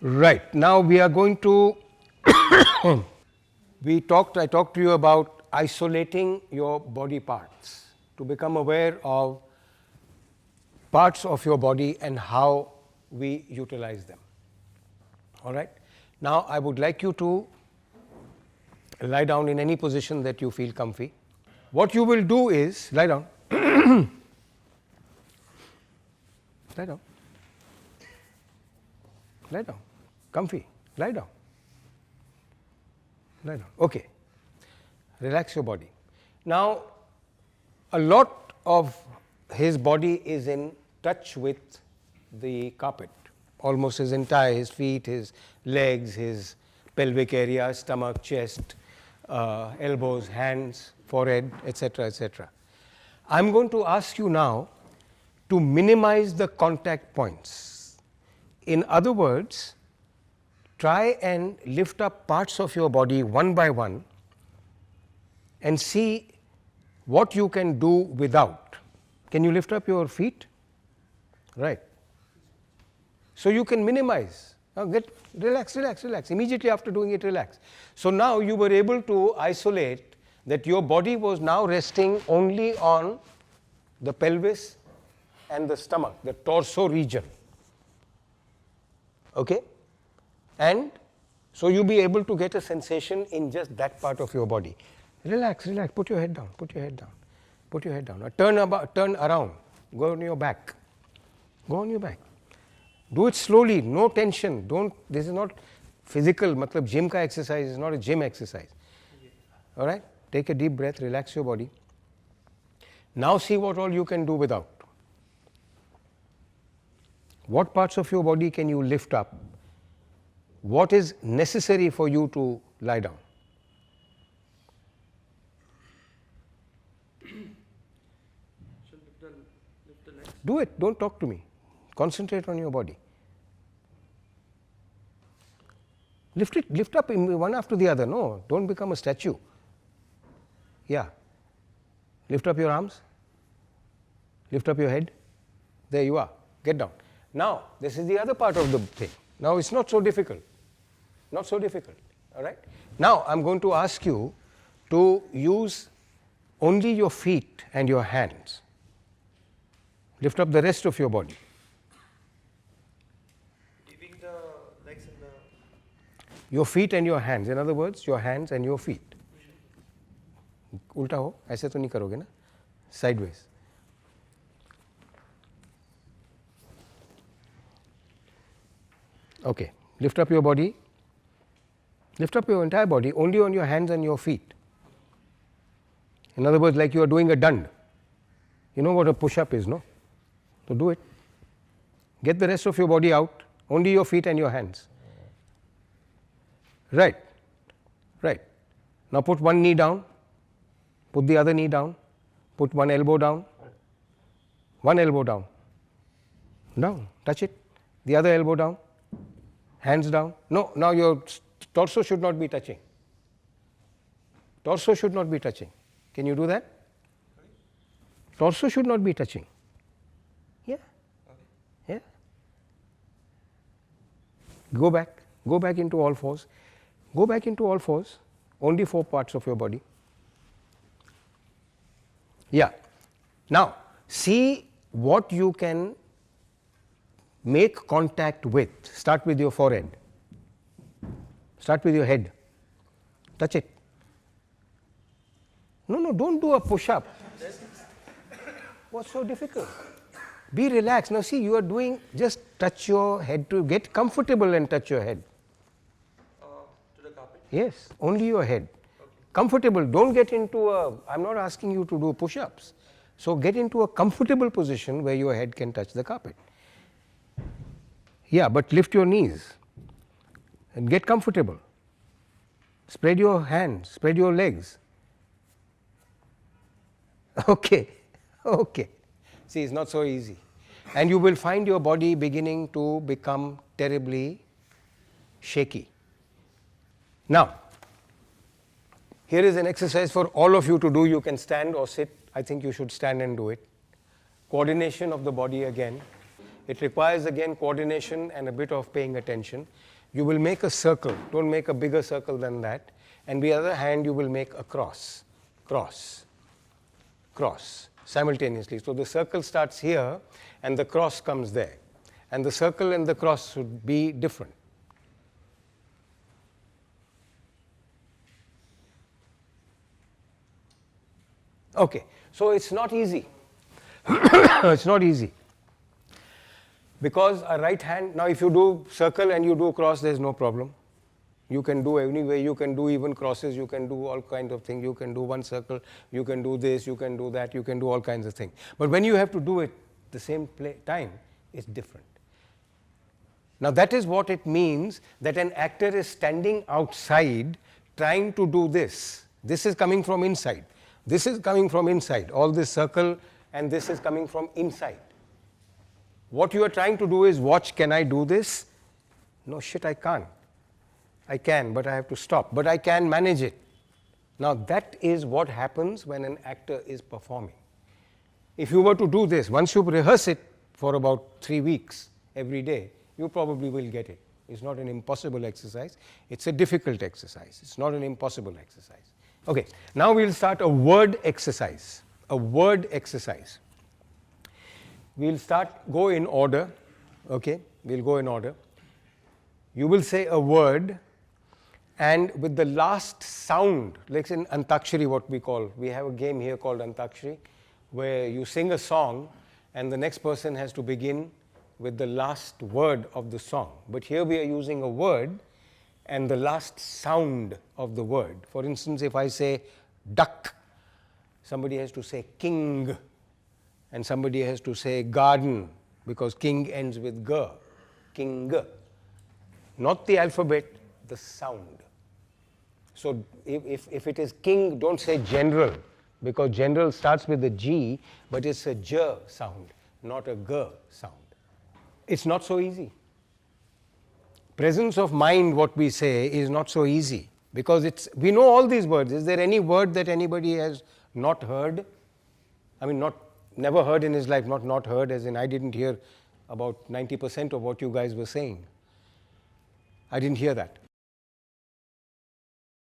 Right. Now we are going to I talked to you about isolating your body parts to become aware of parts of your body and how we utilize them. All right. Now I would like you to lie down in any position that you feel comfy. What you will do is lie down. Lie down. Lie down. Comfy. Lie down. Lie down. Okay. Relax your body. Now, a lot of his body is in touch with the carpet, almost his entire, his feet, his legs, his pelvic area, stomach, chest, elbows, hands, forehead, etc., etc. I'm going to ask you now to minimize the contact points. In other words, try and lift up parts of your body one by one and see what you can do without. Can you lift up your feet? Right. So you can minimize. Now relax. Immediately after doing it, relax. So now you were able to isolate that your body was now resting only on the pelvis and the stomach, the torso region. Okay? And so you'll be able to get a sensation in just that part of your body. Relax, put your head down, put your head down. Now turn around, go on your back. Do it slowly, no tension. This is not physical, matlab gym ka exercise is not a gym exercise. All right? Take a deep breath, relax your body. Now see what all you can do without. What parts of your body can you lift up? What is necessary for you to lie down? Do it, don't talk to me. Concentrate on your body. Lift up one after the other. No, don't become a statue. Yeah. Lift up your arms. Lift up your head. There you are. Get down. Now, this is the other part of the thing. Now, it's not so difficult. Not so difficult. All right. Now, I'm going to ask you to use only your feet and your hands. Lift up the rest of your body. Leaving the legs and the... Your feet and your hands. In other words, your hands and your feet. उल्टा हो, ऐसे तो नहीं करोगे ना? Sideways. Okay. Lift up your body. Lift up your entire body only on your hands and your feet. In other words, like you are doing a dand. You know what a push-up is, no? So do it. Get the rest of your body out, only your feet and your hands. Right. Now put one knee down, put the other knee down, put one elbow down, down, touch it, the other elbow down, hands down. No, now your torso should not be touching. Can you do that? Torso should not be touching. Yeah. Go back into all fours. Only 4 parts of your body. Yeah. Now, see what you can make contact with. Start with your forehead. Start with your head. Touch it. No, don't do a push-up. What's so difficult? Be relaxed. Now see, you are doing, just touch your head to get comfortable and touch your head. To the carpet? Yes, only your head. Okay. Comfortable. Don't get into I'm not asking you to do push-ups. So get into a comfortable position where your head can touch the carpet. Yeah, but lift your knees and get comfortable. Spread your hands, spread your legs. Okay. See, it's not so easy. And you will find your body beginning to become terribly shaky. Now, here is an exercise for all of you to do. You can stand or sit. I think you should stand and do it. Coordination of the body again. It requires again coordination and a bit of paying attention. You will make a circle, don't make a bigger circle than that, and the other hand you will make a cross, cross, cross simultaneously. So the circle starts here and the cross comes there, and the circle and the cross should be different. Okay, so it's not easy. It's not easy. Because a right hand, now if you do circle and you do cross, there's no problem. You can do any way, you can do even crosses, you can do all kinds of things, you can do one circle, you can do this, you can do that, you can do all kinds of things. But when you have to do it the same time, it's different. Now that is what it means that an actor is standing outside trying to do this. This is coming from inside. This is coming from inside. All this circle and this is coming from inside. What you are trying to do is watch, can I do this? No shit, I can't. I can, but I have to stop. But I can manage it. Now that is what happens when an actor is performing. If you were to do this, once you rehearse it for about 3 weeks every day, you probably will get it. It's not an impossible exercise. It's a difficult exercise. It's not an impossible exercise. Okay, now we'll start a word exercise. A word exercise. We'll go in order, okay? We'll go in order. You will say a word, and with the last sound, like in Antakshari, what we call, we have a game here called Antakshari, where you sing a song, and the next person has to begin with the last word of the song. But here we are using a word, and the last sound of the word. For instance, if I say duck, somebody has to say king, and somebody has to say garden, because king ends with g, king. Not the alphabet, the sound. So if it is king, don't say general, because general starts with a G, but it's a j sound, not a g sound. It's not so easy. Presence of mind, what we say, is not so easy, because we know all these words. Is there any word that anybody has not heard? I mean, never heard in his life, not heard as in I didn't hear about 90% of what you guys were saying. I didn't hear that.